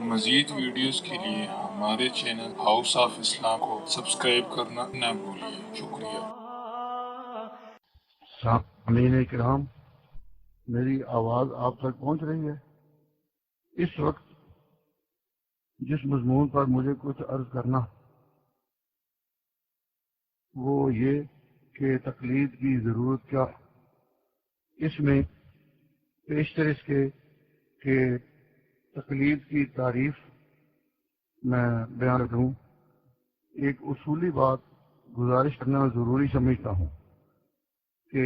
مزید ویڈیوز کے لیے ہمارے چینل ہاؤس آف اسلام کو سبسکرائب کرنا نہ بھولیے۔ شکریہ۔ سامعین کرام، میری آواز آپ تک پہنچ رہی ہے؟ اس وقت جس مضمون پر مجھے کچھ عرض کرنا وہ یہ کہ تقلید کی ضرورت کیا ہے۔ اس میں پیشتر اس کے کہ تقلید کی تعریف میں بیان کروں، ایک اصولی بات گزارش کرنا ضروری سمجھتا ہوں کہ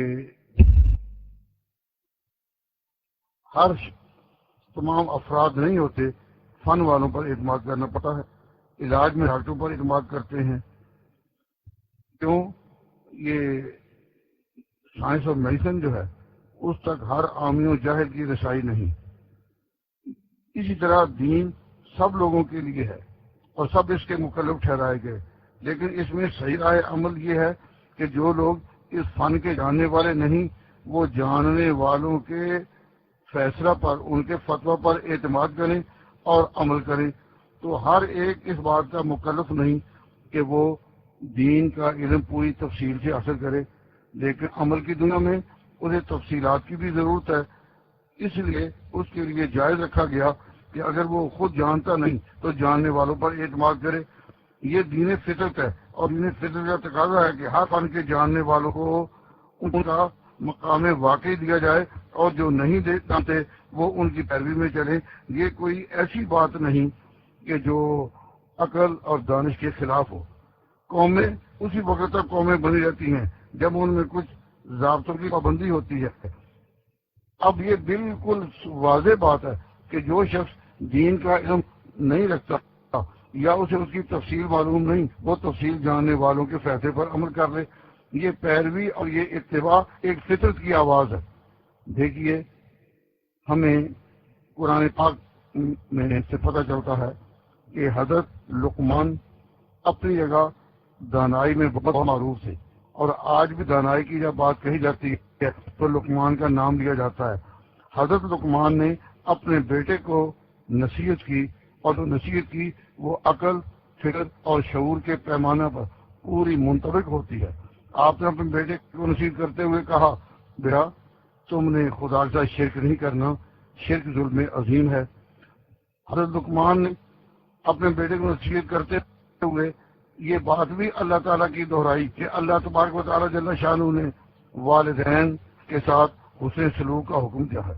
تمام افراد نہیں ہوتے فن والوں پر اعتماد کرنا پڑتا ہے، علاج میں ڈاکٹروں پر اعتماد کرتے ہیں، کیوں؟ یہ سائنس اور میڈیسن جو ہے اس تک ہر عامی و جاہل کی رسائی نہیں۔ اسی طرح دین سب لوگوں کے لیے ہے اور سب اس کے مکلف ٹھہرائے گئے، لیکن اس میں صحیح رائے عمل یہ ہے کہ جو لوگ اس فن کے جاننے والے نہیں وہ جاننے والوں کے فیصلہ پر، ان کے فتویٰ پر اعتماد کریں اور عمل کریں۔ تو ہر ایک اس بات کا مکلف نہیں کہ وہ دین کا علم پوری تفصیل سے حاصل کرے، لیکن عمل کی دنیا میں انہیں تفصیلات کی بھی ضرورت ہے۔ اس لیے اس کے لیے جائز رکھا گیا کہ اگر وہ خود جانتا نہیں تو جاننے والوں پر اعتماد کرے۔ یہ دین فطرت ہے، اور دین فطرت کا تقاضا ہے کہ ہر فن کے جاننے والوں کو ان کا مقام واقعی دیا جائے، اور جو نہیں جانتے وہ ان کی پیروی میں چلیں۔ یہ کوئی ایسی بات نہیں کہ جو عقل اور دانش کے خلاف ہو۔ قومیں اسی وقت تک قومیں بنی رہتی ہیں جب ان میں کچھ ضابطوں کی پابندی ہوتی ہے۔ اب یہ بالکل واضح بات ہے کہ جو شخص دین کا علم نہیں رکھتا یا اسے اس کی تفصیل معلوم نہیں، وہ تفصیل جاننے والوں کے فیصلے پر عمل کر لے۔ یہ پیروی اور یہ اتباع ایک فطرت کی آواز ہے۔ دیکھیے، ہمیں قرآن پاک میں سے پتہ چلتا ہے کہ حضرت لقمان اپنی جگہ دانائی میں بہت معروف تھے، اور آج بھی دانائی کی جب بات کہی جاتی ہے تو لقمان کا نام لیا جاتا ہے۔ حضرت لقمان نے اپنے بیٹے کو نصیحت کی، اور جو نصیحت کی وہ عقل، فکر اور شعور کے پیمانہ پر پوری منطبق ہوتی ہے۔ آپ نے اپنے بیٹے کو نصیحت کرتے ہوئے کہا، بیٹا تم نے خدا کا شرک نہیں کرنا، شرک ظلم عظیم ہے۔ حضرت لقمان نے اپنے بیٹے کو نصیحت کرتے ہوئے یہ بات بھی اللہ تعالیٰ کی دہرائی کہ اللہ تبارک و تعالیٰ جل شانہ نے والدین کے ساتھ حسن سلوک کا حکم دیا ہے،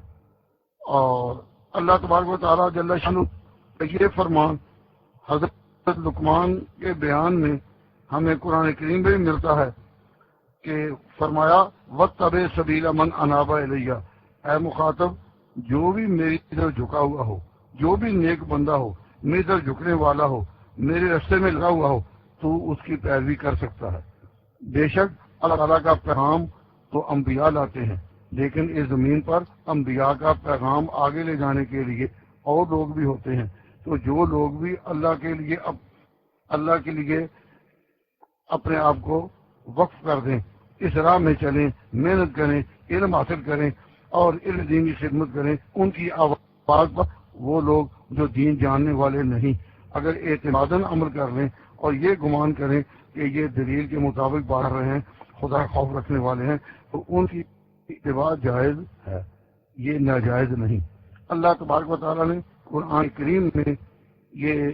اور اللہ تبارک و تعالیٰ جل شانہ کا یہ فرمان حضرت لقمان کے بیان میں ہمیں قرآن کریم میں بھی ملتا ہے کہ فرمایا وَاتَّبِعْ سَبِیلَ مَنْ أَنَابَ إِلَیَّ، اے مخاطب جو بھی میری طرف جھکا ہوا ہو، جو بھی نیک بندہ ہو، میری طرف جھکنے والا ہو، میرے راستے میں لگا ہوا ہو، تو اس کی پیروی کر سکتا ہے۔ بے شک اللہ تعالیٰ کا پیغام تو انبیاء لاتے ہیں، لیکن اس زمین پر انبیاء کا پیغام آگے لے جانے کے لیے اور لوگ بھی ہوتے ہیں۔ تو جو لوگ بھی اللہ کے لیے اپنے آپ کو وقف کر دیں، اس راہ میں چلیں، محنت کریں، علم حاصل کریں اور علم دین کی خدمت کریں، ان کی آواز پر وہ لوگ جو دین جاننے والے نہیں اگر اعتماداً عمل کر لیں اور یہ گمان کریں کہ یہ دلیل کے مطابق بات کر رہے ہیں، خدا خوف رکھنے والے ہیں، تو ان کی اتباع جائز ہے، یہ ناجائز نہیں۔ اللہ تبارک و تعالیٰ نے قرآن کریم میں یہ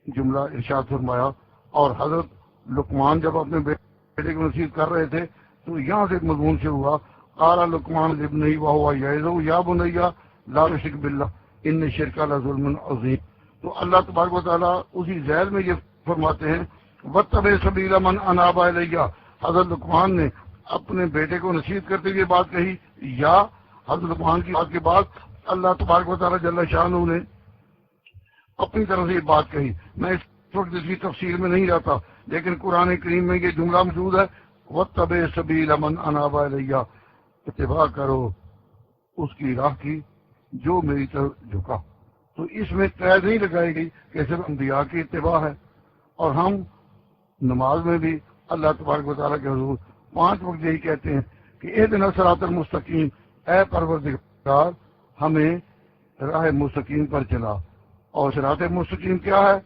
جملہ ارشاد فرمایا، اور حضرت لقمان جب اپنے بیٹے کو نصیحت کر رہے تھے تو یہاں سے ایک مضمون سے ہوا، قال لقمان لابنہ وہو یعظہ یا بنی لا تشرک باللہ ان الشرک لظلم عظیم۔ تو اللہ تبارک و تعالیٰ اسی ذیل میں یہ فرماتے ہیں وَاتَّبِعْ سَبِیلَ مَنْ أَنَابَ إِلَیَّ۔ حضرت لقمان نے اپنے بیٹے کو نصیحت کرتے ہوئے بات کہی، یا حضرت لقمان کی بات کے بعد اللہ تبارک و تعالیٰ جل شانہ نے اپنی طرف سے یہ بات کہی۔ میں اس وقت اس کی تفصیل میں نہیں جاتا، لیکن قرآن کریم میں یہ جملہ موجود ہے وَاتَّبِعْ سَبِیلَ مَنْ أَنَابَ إِلَیَّ، اتباع کرو اس کی راہ کی جو میری طرف جھکا۔ تو اس میں قید نہیں لگائی گئی کہ صرف انبیاء کی اتباع ہے، اور ہم نماز میں بھی اللہ تبارک و تعالیٰ کے حضور 5 وقت یہی کہتے ہیں کہ اہدنا الصراط المستقیم، اے پروردگار ہمیں راہ مستقیم پر چلا، اور صراط مستقیم کیا ہے؟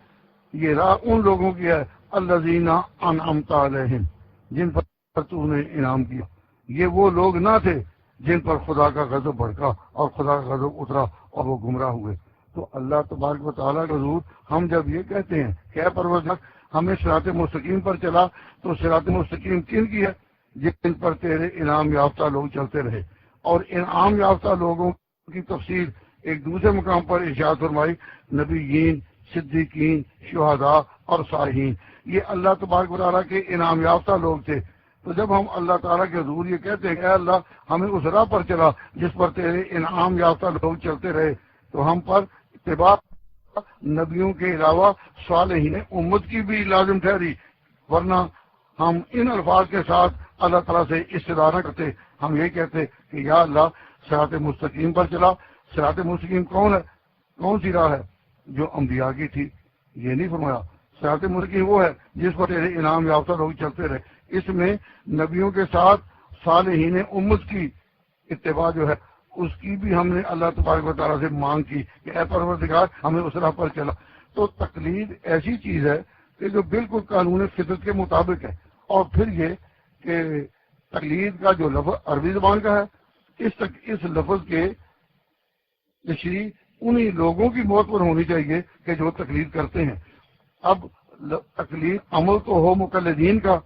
یہ راہ ان لوگوں کی ہے الذین انعمت علیہم، جن پر تو نے انعام کیا۔ یہ وہ لوگ نہ تھے جن پر خدا کا غضب بھڑکا اور خدا کا غضب اترا اور وہ گمراہ ہوئے۔ تو اللہ تبارک و تعالیٰ کا حضور ہم جب یہ کہتے ہیں کہ اے پروردگار ہمیں صراط مستقیم پر چلا، تو صراط مستقیم کن کی ہے؟ جن پر تیرے انعام یافتہ لوگ چلتے رہے۔ اور انعام یافتہ لوگوں کی تفصیل ایک دوسرے مقام پر ارشاد فرمائی، نبیین، صدیقین، شہداء اور صالحین، یہ اللہ تبارک و تعالیٰ کے انعام یافتہ لوگ تھے۔ تو جب ہم اللہ تعالیٰ کے حضور یہ کہتے ہیں کہ اے اللہ ہمیں اس راہ پر چلا جس پر تیرے انعام یافتہ لوگ چلتے رہے، تو ہم پر اتباع نبیوں کے علاوہ صالحین امت کی بھی لازم ٹھہری، ورنہ ہم ان الفاظ کے ساتھ اللہ تعالیٰ سے استدعا نہ کرتے۔ ہم یہ کہتے کہ یا اللہ صراط مستقیم پر چلا۔ صراط مستقیم کون ہے؟ کون سی راہ ہے؟ جو انبیاء کی تھی۔ یہ نہیں فرمایا صراط مستقیم وہ ہے جس پر تیرے انعام یافتہ لوگ چلتے رہے۔ اس میں نبیوں کے ساتھ صالحین امت کی اتباع جو ہے اس کی بھی ہم نے اللہ تبارک و تعالیٰ سے مانگ کی کہ اے پروردگار ہمیں اس راہ پر چلا۔ تو تقلید ایسی چیز ہے کہ جو بالکل قانون فطرت کے مطابق ہے۔ اور پھر یہ کہ تقلید کا جو لفظ عربی زبان کا ہے، اس لفظ کے تشریح انہی لوگوں کی موت پر ہونی چاہیے کہ جو تقلید کرتے ہیں۔ اب تقلید عمل تو ہو مقلدین کا،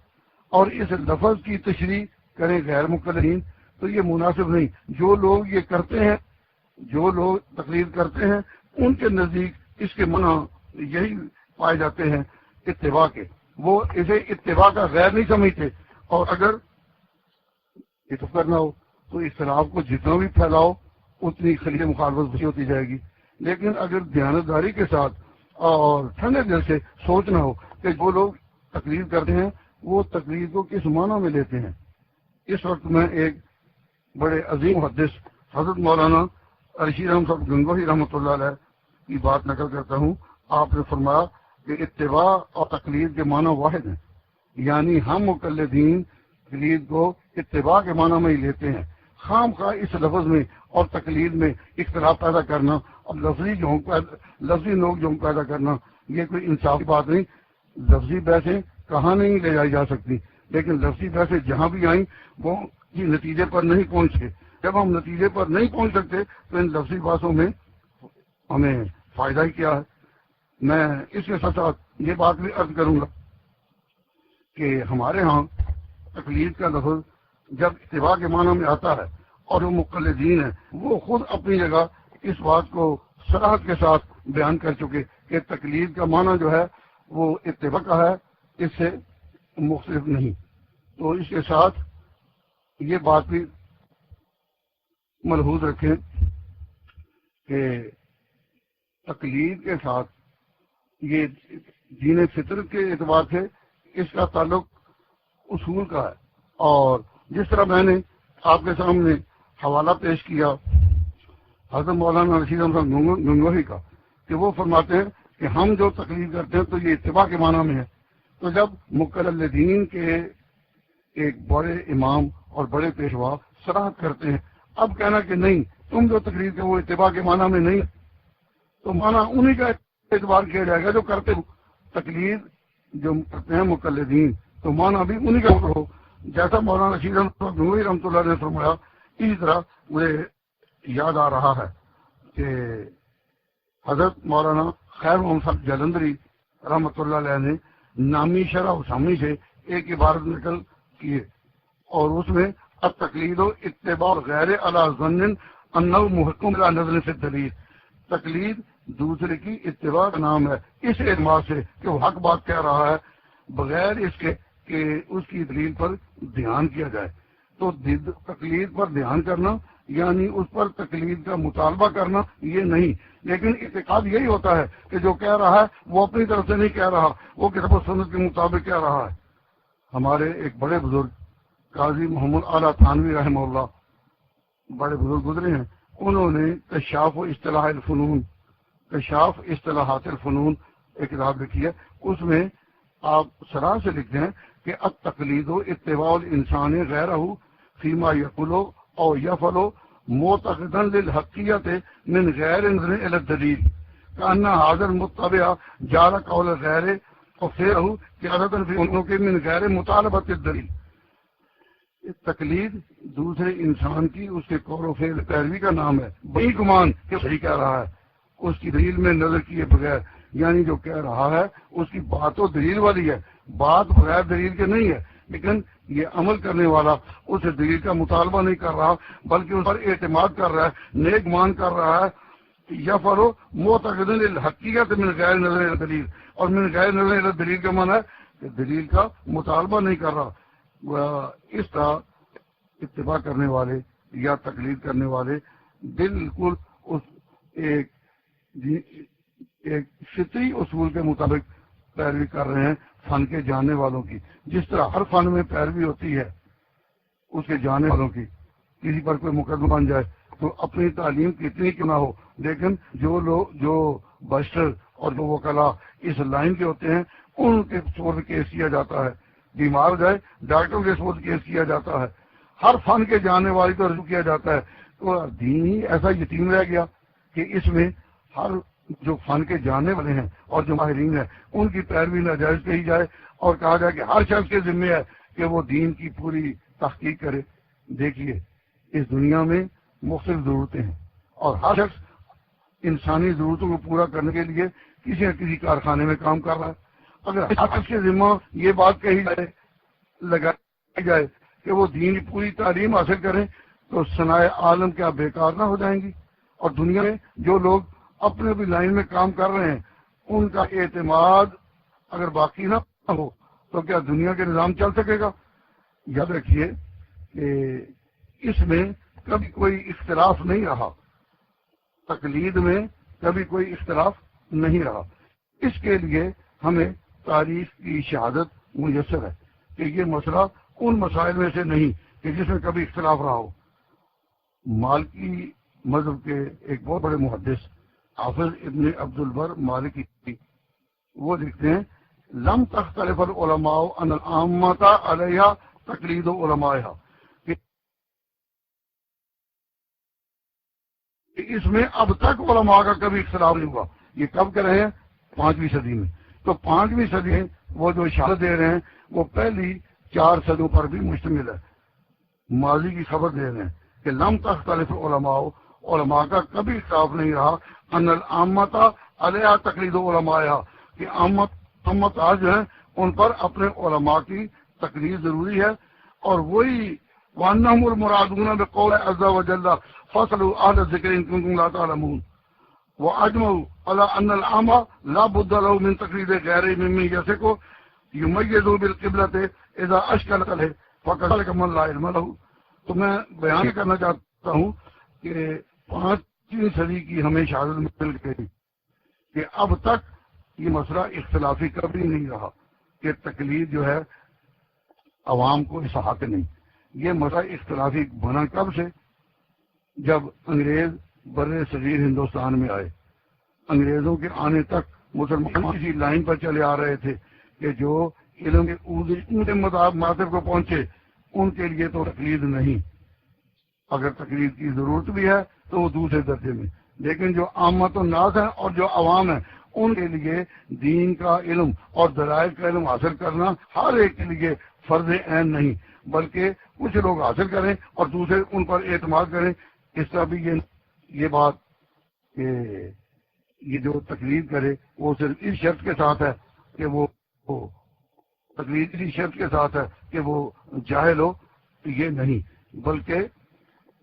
اور اس لفظ کی تشریح کریں غیر مقلدین، تو یہ مناسب نہیں۔ جو لوگ یہ کرتے ہیں، جو لوگ تقلید کرتے ہیں، ان کے نزدیک اس کے معنی یہی پائے جاتے ہیں اتباع کے۔ وہ اسے اتباع کا غیر نہیں سمجھتے، اور اگر اتفاق کرنا ہو تو اختلاف کو جتنا بھی پھیلاؤ اتنی خلیج مخالفت بڑی ہوتی جائے گی۔ لیکن اگر دیانتداری کے ساتھ اور ٹھنڈے دل سے سوچنا ہو کہ جو لوگ تقلید کرتے ہیں وہ تقلید کو کس معنی میں لیتے ہیں۔ اس وقت میں ایک بڑے عظیم محدث حضرت مولانا رشید احمد صاحب گنگوہی رحمۃ اللہ علیہ کی بات نقل کرتا ہوں۔ آپ نے فرمایا کہ اتباع اور تقلید کے معنی واحد ہیں، یعنی ہم مقلدین تقلید کو اتباع کے معنی میں ہی لیتے ہیں۔ خام خواہ اس لفظ میں اور تقلید میں اختلاف پیدا کرنا اور لفظی نوک جھونک پیدا کرنا یہ کوئی انصافی بات نہیں۔ لفظی بحثیں کہاں نہیں لے جائی جا سکتی، لیکن لفظی بحثیں جہاں بھی آئیں وہ کسی نتیجے پر نہیں پہنچتے۔ جب ہم نتیجے پر نہیں پہنچ سکتے تو ان لفظی باتوں میں ہمیں فائدہ ہی کیا ہے۔ میں اس کے ساتھ ساتھ یہ بات بھی عرض کروں گا کہ ہمارے ہاں تقلید کا لفظ جب اتباع کے معنی میں آتا ہے اور وہ مقلدین ہیں وہ خود اپنی جگہ اس بات کو صراحت کے ساتھ بیان کر چکے کہ تقلید کا معنی جو ہے وہ اتباع کا ہے، اس سے مختلف نہیں۔ تو اس کے ساتھ یہ بات بھی ملحوظ رکھیں کہ تقلید کے ساتھ یہ دین فطرت کے اعتبار سے اس کا تعلق اصول کا ہے، اور جس طرح میں نے آپ کے سامنے حوالہ پیش کیا حضرت مولانا رشید احمد گنگوہی کا کہ وہ فرماتے ہیں کہ ہم جو تقلید کرتے ہیں تو یہ اتباع کے معنی میں ہے۔ تو جب مقلدین کے ایک بڑے امام اور بڑے پیشوا صراحت کرتے ہیں، اب کہنا کہ نہیں تم جو تقلید کرو وہ اتباع کے معنی میں نہیں، تو معنی انہی کا اعتبار کیا جائے گا جو کرتے ہو۔ تقلید جو کرتے ہیں مقلدین تو معنی بھی انہی کا ہو، جیسا مولانا رشید احمد گنگوہی رحمۃ اللہ نے فرمایا۔ اسی طرح مجھے یاد آ رہا ہے کہ حضرت مولانا خیر محمد صاحب جلندری رحمۃ اللہ علیہ نے نامی شرح اسامی سے ایک عبارت نقل کیے، اور اس میں التقلید و اتباع غیر علی ظن انہ محکم علی نظر سے دلیل، تقلید دوسرے کی اتباع کا نام ہے اس اعتبار سے کہ وہ حق بات کہہ رہا ہے بغیر اس کے کہ اس کی دلیل پر دھیان کیا جائے۔ تو تقلید پر دھیان کرنا یعنی اس پر تقلید کا مطالبہ کرنا یہ نہیں، لیکن اعتقاد یہی ہوتا ہے کہ جو کہہ رہا ہے وہ اپنی طرف سے نہیں کہہ رہا، وہ کتاب و سنت کے مطابق کہہ رہا ہے۔ ہمارے ایک بڑے بزرگ قاضی محمد اعلیٰ تھانوی رحمہ اللہ بڑے بزرگ گزرے ہیں، انہوں نے کشاف و اصطلاح الفنون، کشاف اصطلاحات الفنون ایک کتاب لکھی ہے۔ اس میں آپ سراہ سے لکھتے ہیں کہ التقلید و اتباع الانسان غیرہ فیما یقول او یفعل معتقدا للحقیت من غیر نظر الی الدلیل، کأن حاضر متبع جعل قول غیر اور پھر قیادۃ فی انہوں کے من غیر مطالبۃ الدلیل. تقلید دوسرے انسان کی اس کے قول و فعل پیروی کا نام ہے، بڑی گمان کہ صحیح کہہ رہا ہے اس کی دلیل میں نظر کیے بغیر، یعنی جو کہہ رہا ہے اس کی بات و دلیل والی ہے، بات بغیر دلیل کے نہیں ہے، لیکن یہ عمل کرنے والا اس دلیل کا مطالبہ نہیں کر رہا بلکہ اس پر اعتماد کر رہا ہے، نیک مان کر رہا ہے. یا فرو معتقد الحقیقت من غیر نظر دلیل، اور من غیر نظر دلیل کا معنی ہے کہ دلیل کا مطالبہ نہیں کر رہا. اس طرح اتباع کرنے والے یا تقلید کرنے والے بالکل اس ایک فطری اصول کے مطابق پیروی کر رہے ہیں فن کے جاننے والوں کی. جس طرح ہر فن میں پیروی ہوتی ہے اس کے جاننے والوں کی. کسی پر کوئی مقدمہ بن جائے تو اپنی تعلیم کتنی کی نہ ہو، لیکن جو بشر اور جو وکلا اس لائن کے ہوتے ہیں ان کے سپرد کیس کیا جاتا ہے. بیمار ہو جائے ڈاکٹر کے سپرد کیس کیا جاتا ہے. ہر فن کے جاننے والی کو رجوع کیا جاتا ہے. تو دین ہی ایسا یتیم رہ گیا کہ اس میں ہر جو فن کے جاننے والے ہیں اور جو ماہرین ہیں ان کی پیروی ناجائز کہی جائے اور کہا جائے کہ ہر شخص کے ذمہ ہے کہ وہ دین کی پوری تحقیق کرے. دیکھیے اس دنیا میں مختلف ضرورتیں ہیں اور ہر شخص انسانی ضرورتوں کو پورا کرنے کے لیے کسی نہ کسی کارخانے میں کام کر رہا ہے. اگر ہر شخص کے ذمہ یہ بات کہی جائے لگائی جائے کہ وہ دین کی پوری تعلیم حاصل کریں تو صنائع عالم کیا بیکار نہ ہو جائیں گی. اور دنیا میں جو لوگ اپنے بھی لائن میں کام کر رہے ہیں ان کا اعتماد اگر باقی نہ ہو تو کیا دنیا کے نظام چل سکے گا؟ یاد رکھیے کہ اس میں کبھی کوئی اختلاف نہیں رہا، تقلید میں کبھی کوئی اختلاف نہیں رہا. اس کے لیے ہمیں تاریخ کی شہادت میسر ہے کہ یہ مسئلہ ان مسائل میں سے نہیں کہ جس میں کبھی اختلاف رہا ہو. مالکی مذہب کے ایک بہت بڑے محدث حافظ ابن عبد البر مالکی وہ لکھتے ہیں لم تختلف العلماء ان العامۃ علیہ تقلید علمائها، کہ اس میں اب تک علماء کا کبھی اختلاف نہیں ہوا. یہ کب کر رہے ہیں؟ 5ویں صدی میں. تو 5ویں صدی میں وہ جو اشارہ دے رہے ہیں وہ پہلی 4 صدیوں پر بھی مشتمل ہے. ماضی کی خبر دے رہے ہیں کہ لم تختلف العلماء، علماء کا کبھی اختلاف نہیں رہا ان العامۃ علیہ تقلید علمائها، کہ عامت آج جو ہیں ان پر اپنے علماء کی تقلید ضروری ہے. اور وہی وانہم المرادون بقول عز وجل فصلوا اہل الذکر ان کنتم لا تعلمون واجمعوا على ان العام لا بد له من تقلید غیر ممن یثق یمیز بالقبلة اذا اشکلت علیہ فکذلک من لا علم له. تو میں بیان کرنا چاہتا ہوں کہ 5ویں صدی کی ہمیں شہادت مل گئی کہ اب تک یہ مسئلہ اختلافی کبھی نہیں رہا کہ تقلید جو ہے عوام کو اس حق نہیں. یہ مسئلہ اختلافی بنا کب سے؟ جب انگریز بر صغیر ہندوستان میں آئے. انگریزوں کے آنے تک مسلمان اسی لائن پر چلے آ رہے تھے کہ جو علم کے اونچے مراتب کو پہنچے ان کے لیے تو تقلید نہیں. اگر تقلید کی ضرورت بھی ہے تو وہ دوسرے درجے میں، لیکن جو عامت الناس ہیں اور جو عوام ہیں ان کے لیے دین کا علم اور دلائل کا علم حاصل کرنا ہر ایک کے لیے فرض عین نہیں، بلکہ کچھ لوگ حاصل کریں اور دوسرے ان پر اعتماد کریں. اس طرح بھی یہ بات کہ یہ جو تقلید کرے وہ صرف اس شرط کے ساتھ ہے کہ وہ تقلید اسی شرط کے ساتھ ہے کہ وہ جاہل ہو، یہ نہیں، بلکہ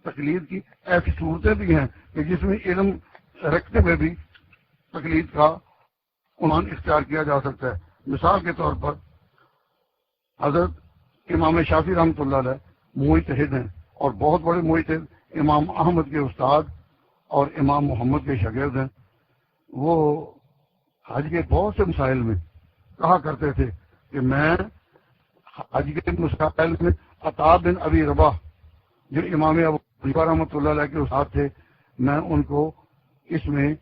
تقلید کی ایسی صورتیں بھی ہیں کہ جس میں علم رکھتے ہوئے بھی تقلید کا عنوان اختیار کیا جا سکتا ہے. مثال کے طور پر حضرت امام شافعی رحمۃ اللہ علیہ مجتہد ہیں اور بہت بڑے مجتہد امام احمد کے استاد اور امام محمد کے شاگرد ہیں. وہ حج کے بہت سے مسائل میں کہا کرتے تھے کہ میں حج کے مسائل میں عطا بن ابی رباح جو امام ابو حنیفہ رحمۃ اللہ علیہ کے استاد تھے میں ان کو اس میں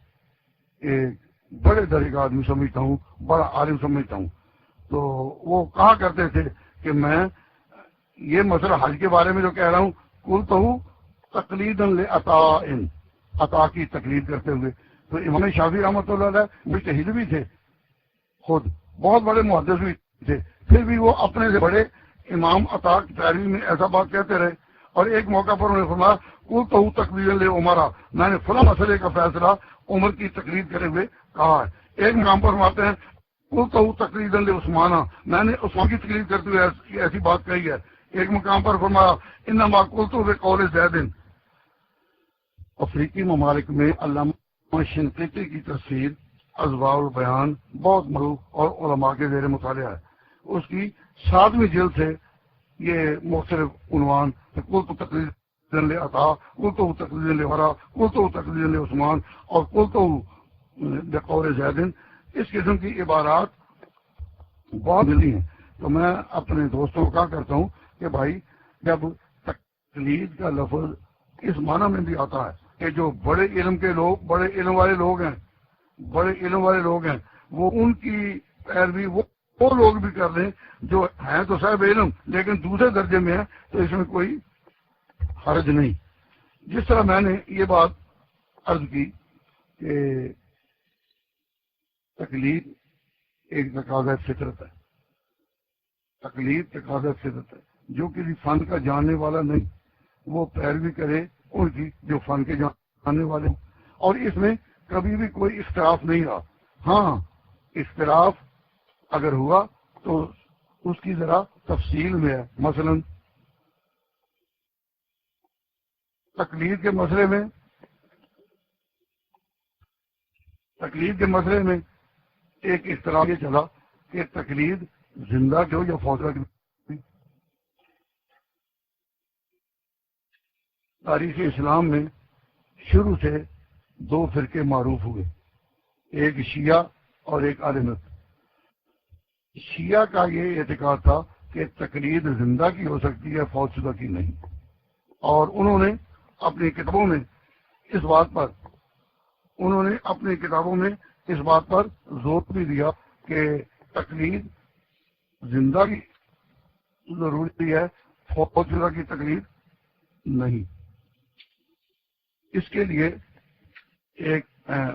ایک بڑے درجے کا آدمی سمجھتا ہوں، بڑا عالم سمجھتا ہوں. تو وہ کہا کرتے تھے کہ میں یہ مسئلہ حج کے بارے میں جو کہہ رہا ہوں کل تو ہوں تقلید عطا کی تقلید کرتے ہوئے تو امام شافعی رحمۃ اللہ علیہ مجتہد بھی تھے، خود بہت بڑے محدث بھی تھے، پھر بھی وہ اپنے سے بڑے امام عطا کی پیروی میں ایسا بات کہتے رہے. اور ایک موقع پر انہوں نے فرمایا کل تو تقریر لے عمرہ، میں نے فلاں مسئلے کا فیصلہ عمر کی تقریر کرے ہوئے کہا ہے. ایک مقام پر فرماتے ہیں کل تو تقریر لے عثمانہ، میں نے عثمان کی تقریر کرتے ہوئے ایسی بات کہی ہے. ایک مقام پر فرمایا انما قلت بقول زید. افریقی ممالک میں علامہ شنقیطی کی تفسیر اضواء البیان بہت معروف اور علماء کے زیر مطالعہ ہے. اس کی 7ویں جلد سے یہ مختلف عنوان قلت تقریر لے عطا، قلت تقریر لے ورا، قلت تقریر لے عثمان اور قلت بقول زید، اس قسم کی عبارات بہت ملی ہیں. تو میں اپنے دوستوں کو کہا کرتا ہوں کہ بھائی جب تقلید کا لفظ اس معنی میں بھی آتا ہے کہ جو بڑے علم کے لوگ، بڑے علم والے لوگ ہیں، بڑے علم والے لوگ ہیں، وہ ان کی پیروی وہ لوگ بھی کر لیں جو ہیں تو صاحب علم لیکن دوسرے درجے میں ہیں، تو اس میں کوئی حرج نہیں. جس طرح میں نے یہ بات عرض کی کہ تقلید ایک تقاضۂ فطرت ہے، تقلید تقاضۂ فطرت ہے. جو کسی فن کا جاننے والا نہیں وہ پیروی کرے ان کی جو فن کے جاننے والے ہوں، اور اس میں کبھی بھی کوئی اختلاف نہیں رہا. ہاں اختلاف اگر ہوا تو اس کی ذرا تفصیل میں ہے. مثلا تقلید کے مسئلے میں ایک اختلاف یہ چلا کہ تقلید زندہ کی ہو یا فوتہ کی. تاریخ اسلام میں شروع سے 2 فرقے معروف ہوئے، ایک شیعہ اور ایک اہل سنت. شیعہ کا یہ اعتقاد تھا کہ تقلید زندہ کی ہو سکتی ہے، فوت شدہ کی نہیں، اور انہوں نے اپنی کتابوں میں اس بات پر زور بھی دیا کہ تقلید زندہ کی ضروری ہے، فوت شدہ کی تقلید نہیں. اس کے لیے ایک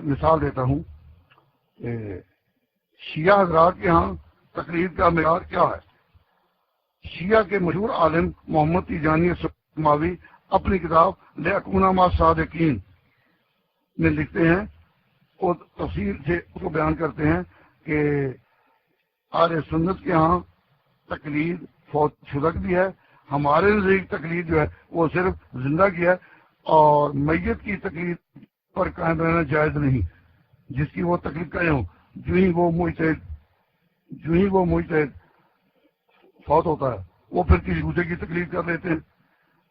مثال دیتا ہوں کہ شیعہ حضرات کے ہاں تقلید کا معیار کیا ہے. شیعہ کے مشہور عالم محمد تیجانی سماوی اپنی کتاب لأکون مع الصادقین میں لکھتے ہیں اور تفصیل سے اس کو بیان کرتے ہیں کہ اہل سنت کے ہاں تقلید فوت شدہ بھی ہے، ہمارے نزدیک تقلید جو ہے وہ صرف زندہ کی ہے، اور میت کی تقلید پر قائم رہنا جائز نہیں. جس کی وہ تقلید کرے ہوں جو ہی وہ مجتہد فوت ہوتا ہے وہ پھر کسی دوسرے کی تقلید کر لیتے ہیں.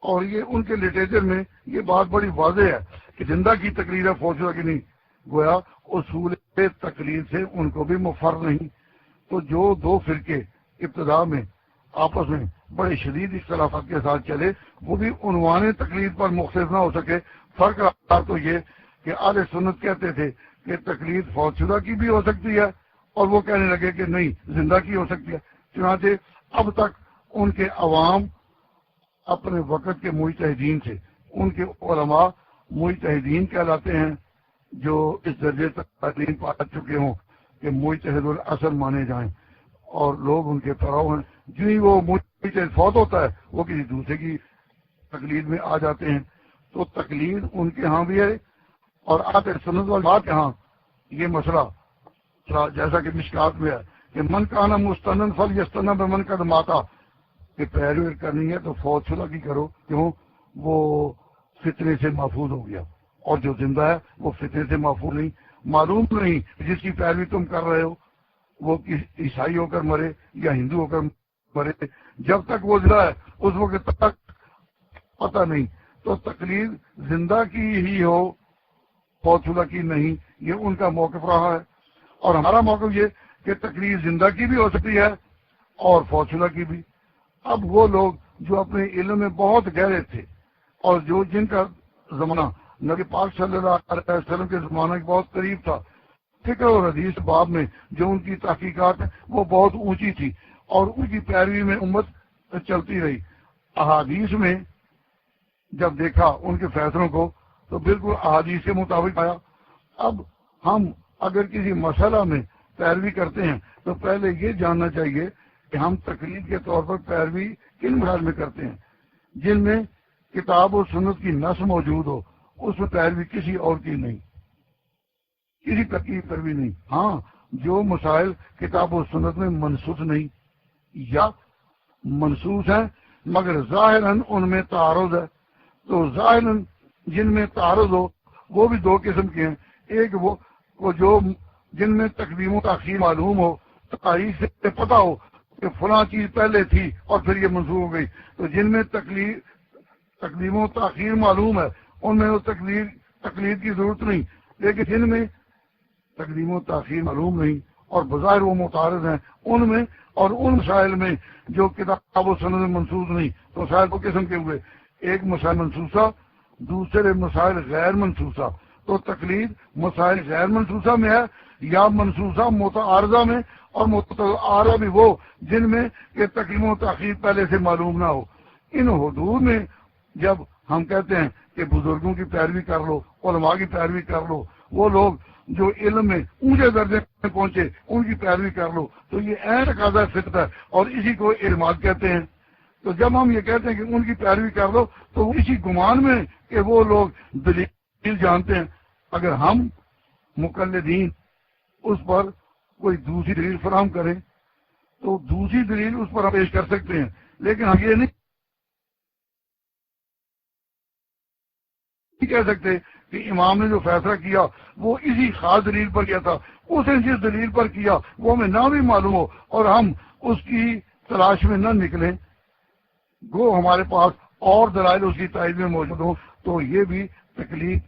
اور یہ ان کے لٹریچر میں یہ بات بڑی واضح ہے کہ زندہ کی تقلید ہے، فوت شدہ کی نہیں. گویا اصول تقلید سے ان کو بھی مفر نہیں. تو جو 2 فرقے ابتدا میں آپس میں بڑے شدید اختلافات کے ساتھ چلے وہ بھی عنوان تقلید پر مختلف نہ ہو سکے. فرق رہا تو یہ کہ اہل سنت کہتے تھے کہ تقلید فوت شدہ کی بھی ہو سکتی ہے، اور وہ کہنے لگے کہ نہیں زندہ کی ہو سکتی ہے. چنانچہ اب تک ان کے عوام اپنے وقت کے مجتہدین سے، ان کے علماء مجتہدین کہلاتے ہیں جو اس درجے تک تعلیم پا چکے ہوں کہ مجتہد العصر مانے جائیں، اور لوگ ان کے پڑاؤ ہیں. جو ہی وہ مجتہد فوت ہوتا ہے وہ کسی دوسرے کی تقلید میں آ جاتے ہیں. تو تقلید ان کے ہاں بھی ہے، اور اہل سنت والجماعت کے ہاں یہ مسئلہ جیسا کہ مشکات میں ہے کہ من کانا مستنن فلیستن بمن قد ماتا، کہ پیروی کرنی ہے تو فوت شدہ کی کرو، کیوں؟ وہ فتنے سے محفوظ ہو گیا، اور جو زندہ ہے وہ فتنے سے محفوظ نہیں. معلوم نہیں جس کی پیروی تم کر رہے ہو وہ عیسائی ہو کر مرے یا ہندو ہو کر مرے، جب تک وہ زندہ ہے اس وقت تک پتہ نہیں. تو تقلید زندہ کی ہی ہو، فوت شدہ کی نہیں، یہ ان کا موقف رہا ہے. اور ہمارا موقف یہ کہ تقلید زندہ کی بھی ہو سکتی ہے اور فوت شدہ کی بھی. اب وہ لوگ جو اپنے علم میں بہت گہرے تھے اور جن کا زمانہ نبی پاک صلی اللہ علیہ وسلم کے زمانہ کے بہت قریب تھا، فکر اور حدیث باب میں جو ان کی تحقیقات ہیں وہ بہت اونچی تھی، اور ان کی پیروی میں امت چلتی رہی. احادیث میں جب دیکھا ان کے فیصلوں کو تو بالکل احادیث کے مطابق آیا. اب ہم اگر کسی مسئلہ میں پیروی کرتے ہیں تو پہلے یہ جاننا چاہیے کہ ہم تقلید کے طور پر پیروی کن مسائل میں کرتے ہیں جن میں کتاب و سنت کی نص موجود ہو، اس میں پیروی کسی اور کی نہیں، کسی تقلید پر بھی نہیں۔ ہاں، جو مسائل کتاب و سنت میں منسوخ نہیں یا منسوخ ہیں مگر ظاہراً ان میں تعارض ہے، تو ظاہراً جن میں تعارض ہو وہ بھی دو قسم کے ہیں۔ ایک وہ جو جن میں تقدیم و تاخیر معلوم ہو، تاریخ سے پتہ ہو کہ فلاں چیز پہلے تھی اور پھر یہ منسوخ ہو گئی، تو جن میں تقدیم و تاخیر معلوم ہے ان میں وہ تقلید کی ضرورت نہیں، لیکن جن میں تقدیم و تاخیر معلوم نہیں اور بظاہر وہ متعارض ہیں ان میں اور ان مسائل میں جو کتاب و سند میں منسوخ نہیں، تو مسائل دو قسم کے ہوئے، ایک مسائل منسوخہ، دوسرے مسائل غیر منسوخہ۔ تو تقلید مسائل غیر منسوخہ میں ہے یا منسوخہ متعارضہ میں، اور متعارضہ بھی وہ جن میں کہ تقدیم و تاخیر پہلے سے معلوم نہ ہو۔ ان حدود میں جب ہم کہتے ہیں کہ بزرگوں کی پیروی کر لو، علماء کی پیروی کر لو، وہ لوگ جو علم میں اونچے درجے میں پہنچے ان کی پیروی کر لو، تو یہ عین تقاضا فطرت ہے اور اسی کو اعتماد کہتے ہیں۔ تو جب ہم یہ کہتے ہیں کہ ان کی پیروی کر لو تو اسی گمان میں کہ وہ لوگ دلیل جانتے ہیں، اگر ہم مقلدین اس پر کوئی دوسری دلیل فراہم کریں تو دوسری دلیل اس پر ہم پیش کر سکتے ہیں، لیکن ہم یہ نہیں کہہ سکتے کہ امام نے جو فیصلہ کیا وہ اسی خاص دلیل پر کیا تھا، اس نے جس دلیل پر کیا وہ ہمیں نہ بھی معلوم ہو اور ہم اس کی تلاش میں نہ نکلیں، گو ہمارے پاس اور دلائل اس کی تائید میں موجود ہوں، تو یہ بھی تقلید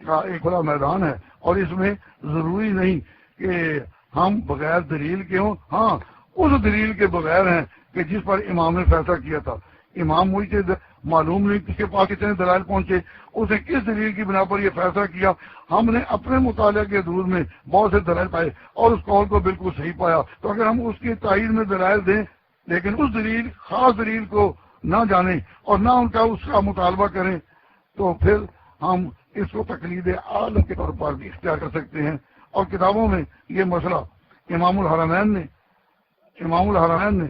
کا ایک بڑا میدان ہے، اور اس میں ضروری نہیں کہ ہم بغیر دلیل کے ہوں۔ ہاں، اس دلیل کے بغیر ہیں کہ جس پر امام نے فیصلہ کیا تھا۔ امام مجھے معلوم نہیں کس کے پاس کتنے دلائل پہنچے، اس نے کس دلیل کی بنا پر یہ فیصلہ کیا، ہم نے اپنے مطالعہ کے دور میں بہت سے دلائل پائے اور اس قول کو بالکل صحیح پایا، تو اگر ہم اس کی تائید میں دلائل دیں لیکن اس دلیل خاص دلیل کو نہ جانیں اور نہ ان کا اس کا مطالبہ کریں تو پھر ہم اس کو تقلید عالم کے طور پر بھی اختیار کر سکتے ہیں۔ اور کتابوں میں یہ مسئلہ امام الحرمین نے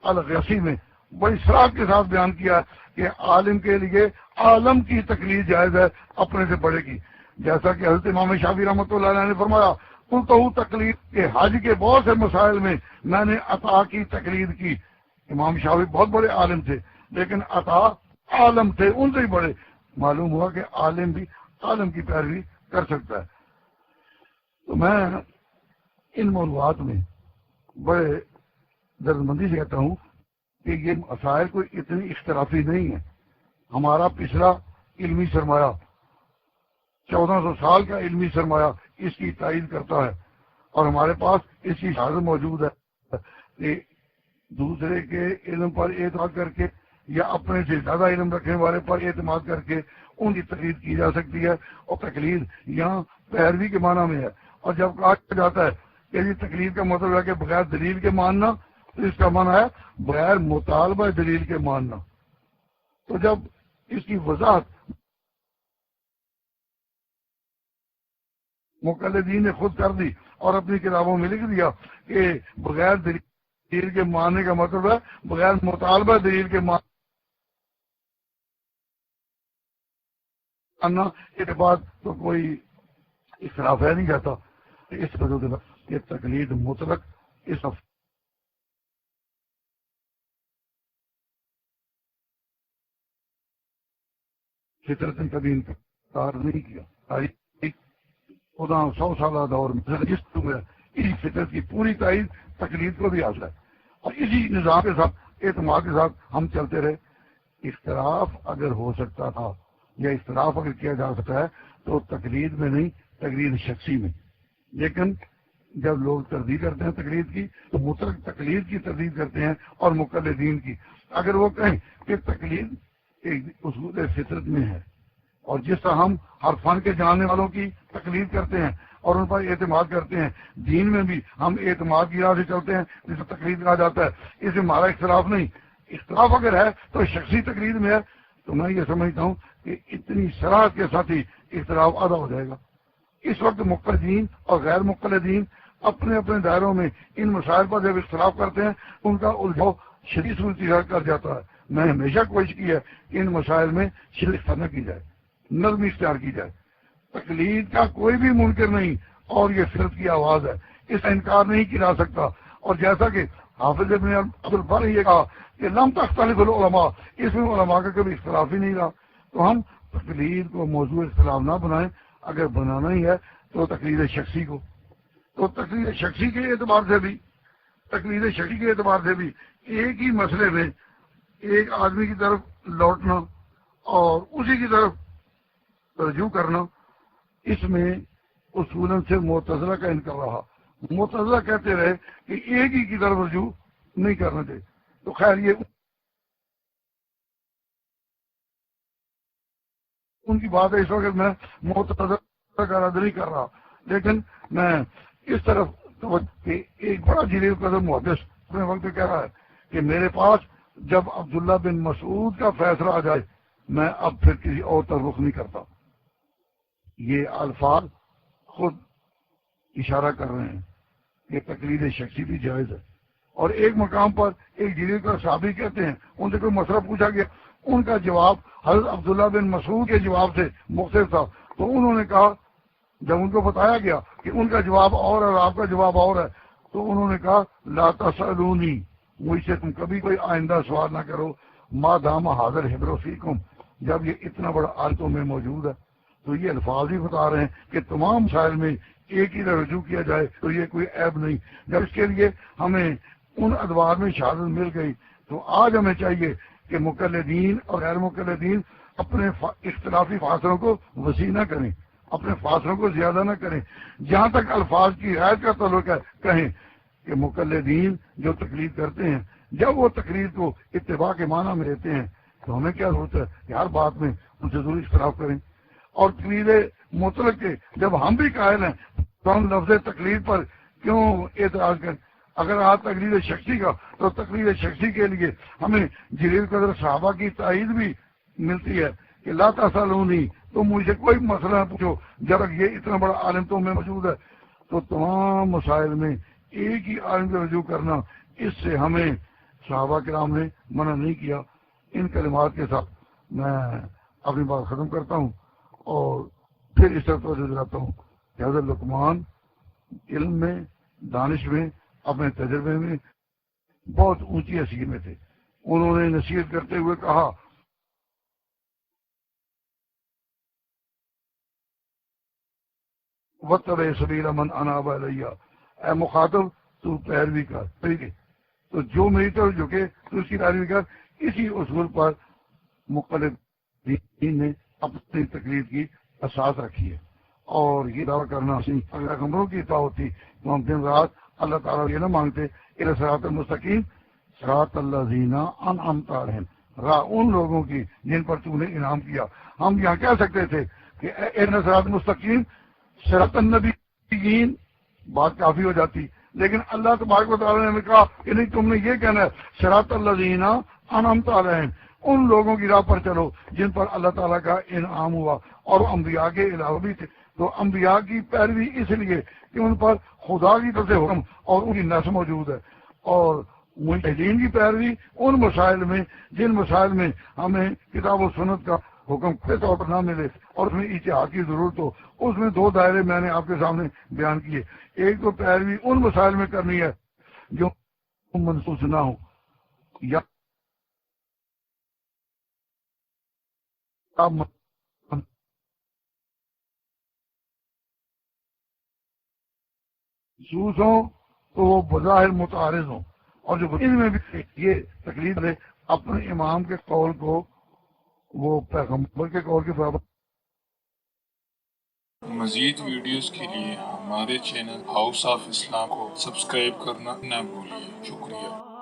الغیاثی میں بڑی صراحت کے ساتھ بیان کیا کہ عالم کے لیے عالم کی تقلید جائز ہے اپنے سے بڑے کی، جیسا کہ حضرت امام شافعی رحمۃ اللہ علیہ نے فرمایا تو تقلید کے حج کے بہت سے مسائل میں میں نے عطا کی تقلید کی۔ امام شافعی بہت بڑے عالم تھے لیکن عطا عالم تھے، ان سے ہی بڑے۔ معلوم ہوا کہ عالم بھی عالم کی پیروی کر سکتا ہے۔ تو میں ان موضوعات میں بڑے درد سے کہتا ہوں کہ یہ مسائل کوئی اتنی اختلافی نہیں ہے۔ ہمارا پچھلا علمی سرمایہ 1400 سال کا علمی سرمایہ اس کی تائید کرتا ہے، اور ہمارے پاس اس کی شہادت موجود ہے کہ دوسرے کے علم پر اعتماد کر کے یا اپنے سے زیادہ علم رکھنے والے پر اعتماد کر کے ان کی تقلید کی جا سکتی ہے، اور تقلید یہاں پیروی کے معنی میں ہے۔ اور جب کہا جاتا ہے کہ یہ تقلید کا مطلب ہے کہ بغیر دلیل کے ماننا، تو اس کا معنی ہے بغیر مطالبہ دلیل کے ماننا۔ تو جب اس کی وضاحت مقلدین نے خود کر دی اور اپنی کتابوں میں لکھ دیا کہ بغیر دلیل کے ماننے کا مطلب ہے بغیر مطالبہ دلیل کے ماننا، اس کے بعد تو کوئی اختلاف ہے نہیں جاتا۔ اس وجہ سے یہ تقلید مطلق اس فطرت نے کبھی انکار نہیں کیا۔ خدا 100 سالہ دور میں جس اسی فطرت کی پوری تائید تقلید کو بھی حاصل ہے، اور اسی نظام کے ساتھ اعتماد کے ساتھ ہم چلتے رہے۔ اختلاف اگر ہو سکتا تھا یا اختلاف اگر کیا جا سکتا ہے تو تقلید میں نہیں، تقلید شخصی میں، لیکن جب لوگ تردید کرتے ہیں تقلید کی تو مطلق تقلید کی تردید کرتے ہیں اور مقلدین کی۔ اگر وہ کہیں کہ تقلید ایک اصول فطرت میں ہے، اور جس طرح ہم ہر فن کے جاننے والوں کی تقلید کرتے ہیں اور ان پر اعتماد کرتے ہیں، دین میں بھی ہم اعتماد کی راہ سے چلتے ہیں جسے تقلید کہا جاتا ہے۔ اس میں ہمارا اختلاف نہیں، اختلاف اگر ہے تو شخصی تقلید میں ہے۔ تو میں یہ سمجھتا ہوں کہ اتنی صراحت کے ساتھ ہی اختلاف ادا ہو جائے گا۔ اس وقت مقلدین اور غیر مقلدین اپنے اپنے دائروں میں ان مسائل پر جب اختلاف کرتے ہیں ان کا الجھاؤ شدید صورت کر جاتا ہے. میں نے ہمیشہ کوشش کی ہے کہ ان مسائل میں شدید اختلاف نہ کی جائے، نرمی اختیار کی جائے. تقلید کا کوئی بھی منکر نہیں اور یہ فطرت کی آواز ہے، اس کا انکار نہیں کیا جا سکتا. اور جیسا کہ حافظ ابن عبد البر نے یہ کہا کہ لم تختلف العلماء، اس میں علماء کا کبھی اختلاف ہی نہیں رہا. تو ہم تقلید کو موضوع اختلاف نہ بنائیں، اگر بنانا ہی ہے تو تقلید شخصی کو. تو تقلید شخصی کے اعتبار سے بھی ایک ہی مسئلے میں ایک آدمی کی طرف لوٹنا اور اسی کی طرف رجوع کرنا، اس میں اصولاً سے معتزلہ کا انکار رہا. معتزلہ کہتے رہے کہ ایک ہی کی طرف رجوع نہیں کرنا چاہیے. تو خیر یہ ان کی بات ہے، اس وقت میں معتزلہ کا رد نہیں کر رہا، لیکن میں اس طرف کہ ایک بڑا جلیل قدر محدث اپنے وقت کہہ رہا ہے کہ میرے پاس جب عبداللہ بن مسعود کا فیصلہ آ جائے میں اب پھر کسی اور طرف رخ نہیں کرتا. یہ الفاظ خود اشارہ کر رہے ہیں کہ تقلید شخصی بھی جائز ہے. اور ایک مقام پر ایک جلیل کا صحابی کہتے ہیں، ان سے کوئی مسئلہ پوچھا گیا، ان کا جواب حضرت عبداللہ بن مسعود کے جواب سے مختلف تھا. تو انہوں نے کہا، جب ان کو بتایا گیا کہ ان کا جواب اور ہے اور آپ کا جواب اور ہے، تو انہوں نے کہا لا تسألونی، مجھ سے تم کبھی کوئی آئندہ سوال نہ کرو، ما دام حاضر حبر فیکم، جب یہ اتنا بڑا عالتوں میں موجود ہے. تو یہ الفاظ ہی بتا رہے ہیں کہ تمام مسائل میں ایک ہی رجوع کیا جائے تو یہ کوئی عیب نہیں. جب اس کے لیے ہمیں ان ادوار میں شہادت مل گئی تو آج ہمیں چاہیے کہ مقلدین اور غیر مقلدین اپنے اختلافی فاصلوں کو وسیع نہ کریں، اپنے فاصلوں کو زیادہ نہ کریں. جہاں تک الفاظ کی رعایت کا تعلق ہے، کہیں کہ مقلدین جو تقلید کرتے ہیں جب وہ تقلید کو اتباع کے معنی میں لیتے ہیں تو ہمیں کیا ضرورت ہے کہ ہر بات میں ان سے ضرور اختلاف کریں. اور تقلید مطلق کے جب ہم بھی قائل ہیں تو ہم لفظ تقلید پر کیوں اعتراض کریں؟ اگر آپ تقلید شخصی کا تو تقلید شخصی کے لیے ہمیں جلیل قدر صحابہ کی تائید بھی ملتی ہے کہ لا تسألونی، تم مجھ سے کوئی مسئلہ نہ پوچھو جب تک یہ اتنا بڑا عالم تم میں موجود ہے. تو تمام مسائل میں ایک ہی عالم کا رجوع کرنا، اس سے ہمیں صحابہ کرام نے منع نہیں کیا. ان کلمات کے ساتھ میں اپنی بات ختم کرتا ہوں اور پھر اس طرح توجہ دلاتا ہوں کہ حضرت لقمان علم میں، دانش میں، اپنے تجربے میں بہت اونچی حیثیت میں تھے. انہوں نے نصیحت کرتے ہوئے کہا وَاتَّبِعْ سَبِيلَ مَنْ أَنَابَ إِلَيَّ، اے مخاطب تو پیروی کر، ٹھیک ہے، تو جو میری طرف جھکے تو اس کی پیروی کر. اسی اصول پر مقلدین نے اپنی تقلید کی اساس رکھی ہے. اور یہ دعویٰ کرنا اگر ہمروں کی اطاعت ہوتی تو ہم دن رات اللہ تعالیٰ یہ نہ مانگتے الی صراط المستقیم صراط الذین انعمت علیہم، راہ ان لوگوں کی جن پر تو نے انعام کیا. ہم یہاں کہہ سکتے تھے کہ اہدنا الصراط المستقیم صراط النبیین، بات کافی ہو جاتی، لیکن اللہ تبارک و تعالیٰ نے ہمیں کہا کہ نہیں، تم نے یہ کہنا ہے صراط الذین انعمت علیہم، ان لوگوں کی راہ پر چلو جن پر اللہ تعالیٰ کا انعام ہوا. اور وہ انبیاء کے علاوہ بھی تھے. تو انبیاء کی پیروی اس لیے کہ ان پر خدا کی طرف سے حکم اور ان کی نس موجود ہے. اور مجتہدین کی پیروی ان مسائل میں جن مسائل میں ہمیں کتاب و سنت کا حکم کھلے طور پر نہ ملے اور اس میں اجتہاد کی ضرورت ہو. اس میں دو دائرے میں نے آپ کے سامنے بیان کیے. ایک تو پیروی ان مسائل میں کرنی ہے جو منسوخ نہ ہو یا منسوخ ہوں تو وہ بظاہر متعارض ہوں. اور جو ان میں بھی یہ تقلید ہے اپنے امام کے قول کو وہ پیغمبر کے قول کے برابر. مزید ویڈیوز کے لیے ہمارے چینل ہاؤس آف اسلام کو سبسکرائب کرنا نہ بھولیے. شکریہ.